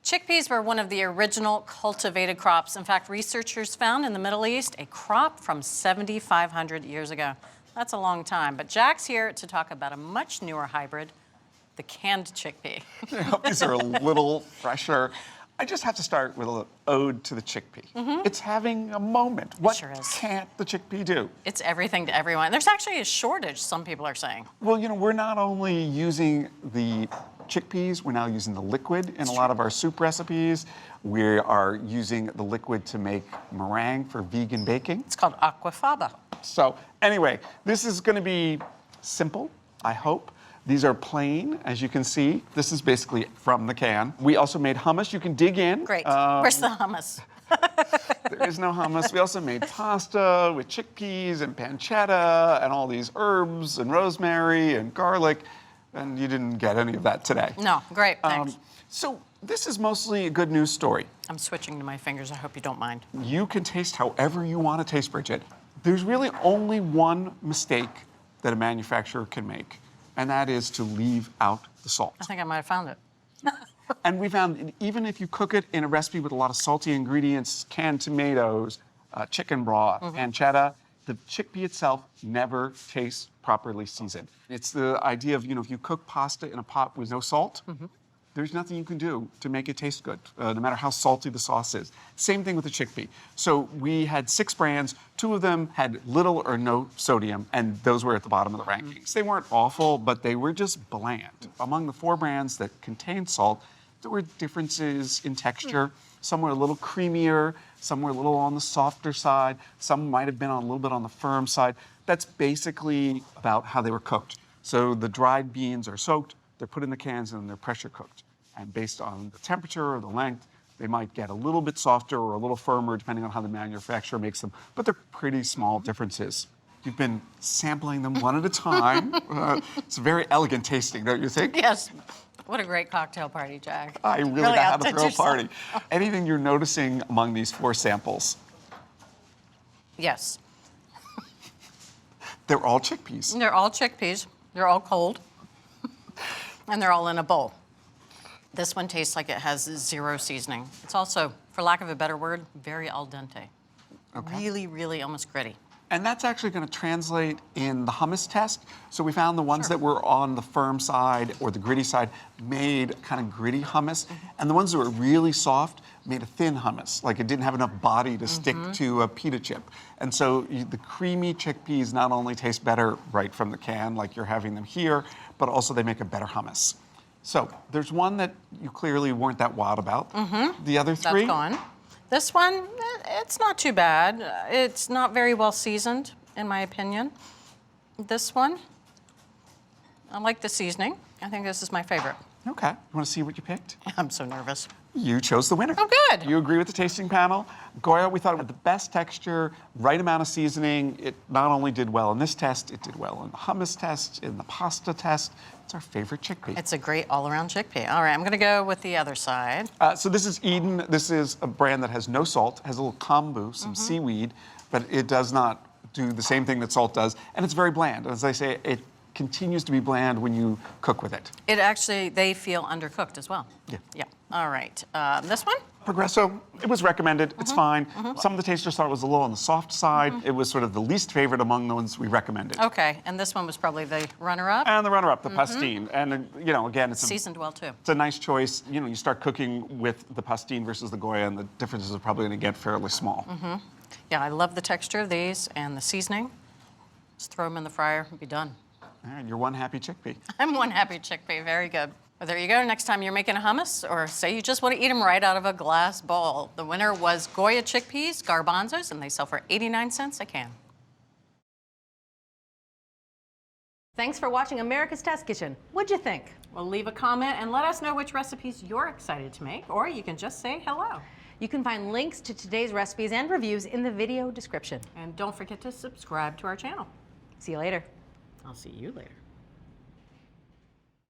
Chickpeas were one of the original cultivated crops. In fact, researchers found in the Middle East a crop from 7,500 years ago. That's a long time, but Jack's here to talk about a much newer hybrid, the canned chickpea. I hope these are a little fresher. I just have to start with an ode to the chickpea. It's having a moment. What sure is. can't the chickpea do? It's everything to everyone. There's actually a shortage, some people are saying. Well, we're not only using the chickpeas, we're now using the liquid in a lot of our soup recipes. We are using the liquid to make meringue for vegan baking. It's called aquafaba. So anyway, this is going to be simple, I hope. These are plain, as you can see. This is basically from the can. We also made hummus. You can dig in. Great. Where's the hummus? There is no hummus. We also made pasta with chickpeas and pancetta and all these herbs and rosemary and garlic. And you didn't get any of that today. No, great, thanks. So this is mostly a good news story. I'm switching to my fingers. I hope you don't mind. You can taste however you want to taste, Bridget. There's really only one mistake that a manufacturer can make, and that is to leave out the salt. I think I might have found it. And we found even if you cook it in a recipe with a lot of salty ingredients, canned tomatoes, chicken broth, pancetta, the chickpea itself never tastes properly seasoned. It's the idea of, if you cook pasta in a pot with no salt, there's nothing you can do to make it taste good, no matter how salty the sauce is. Same thing with the chickpea. So we had 6 brands. 2 of them had little or no sodium, and those were at the bottom of the rankings. They weren't awful, but they were just bland. Among the 4 brands that contained salt, there were differences in texture. Some were a little creamier, some were a little on the softer side, some might have been a little bit on the firm side. That's basically about how they were cooked. So the dried beans are soaked, they're put in the cans, and they're pressure cooked. And based on the temperature or the length, they might get a little bit softer or a little firmer, depending on how the manufacturer makes them. But they're pretty small differences. You've been sampling them one at a time. It's very elegant tasting, don't you think? Yes. What a great cocktail party, Jack. I really know how to outdid throw a yourself. party. Anything you're noticing among these 4 samples? Yes. They're all chickpeas. They're all chickpeas. They're all cold. And they're all in a bowl. This one tastes like it has 0 seasoning. It's also, for lack of a better word, very al dente. Okay. Really, really almost gritty. And that's actually going to translate in the hummus test. So we found the ones that were on the firm side or the gritty side made kind of gritty hummus. And the ones that were really soft made a thin hummus, like it didn't have enough body to stick to a pita chip. And so the creamy chickpeas not only taste better right from the can, like you're having them here, but also they make a better hummus. So there's one that you clearly weren't that wild about. The other 3? That's gone. This one, it's not too bad. It's not very well seasoned, in my opinion. This one, I like the seasoning. I think this is my favorite. Okay. You want to see what you picked? I'm so nervous. You chose the winner. Oh, good. You agree with the tasting panel. Goya, we thought it had the best texture, right amount of seasoning. It not only did well in this test, it did well in the hummus test, in the pasta test. It's our favorite chickpea. It's a great all-around chickpea. All right, I'm gonna go with the other side. So this is Eden. This is a brand that has no salt, has a little kombu, some seaweed, but it does not do the same thing that salt does, and it's very bland. As I say, it continues to be bland when you cook with it. It actually, they feel undercooked as well. Yeah. Yeah, all right. This one? Progresso, it was recommended. It's fine. Some of the tasters thought it was a little on the soft side. It was sort of the least favorite among the ones we recommended. Okay, and this one was probably the runner-up? And the runner-up, the pastine. And, again, it's Seasoned well, too. it's a nice choice. You start cooking with the pastine versus the Goya, and the differences are probably going to get fairly small. Yeah, I love the texture of these and the seasoning. Just throw them in the fryer and be done. All right, you're one happy chickpea. I'm one happy chickpea, very good. Well, there you go. Next time you're making a hummus, or say you just want to eat them right out of a glass bowl. The winner was Goya chickpeas, garbanzos, and they sell for 89 cents a can. Thanks for watching America's Test Kitchen. What'd you think? Well, leave a comment and let us know which recipes you're excited to make, or you can just say hello. You can find links to today's recipes and reviews in the video description. And don't forget to subscribe to our channel. See you later. I'll see you later.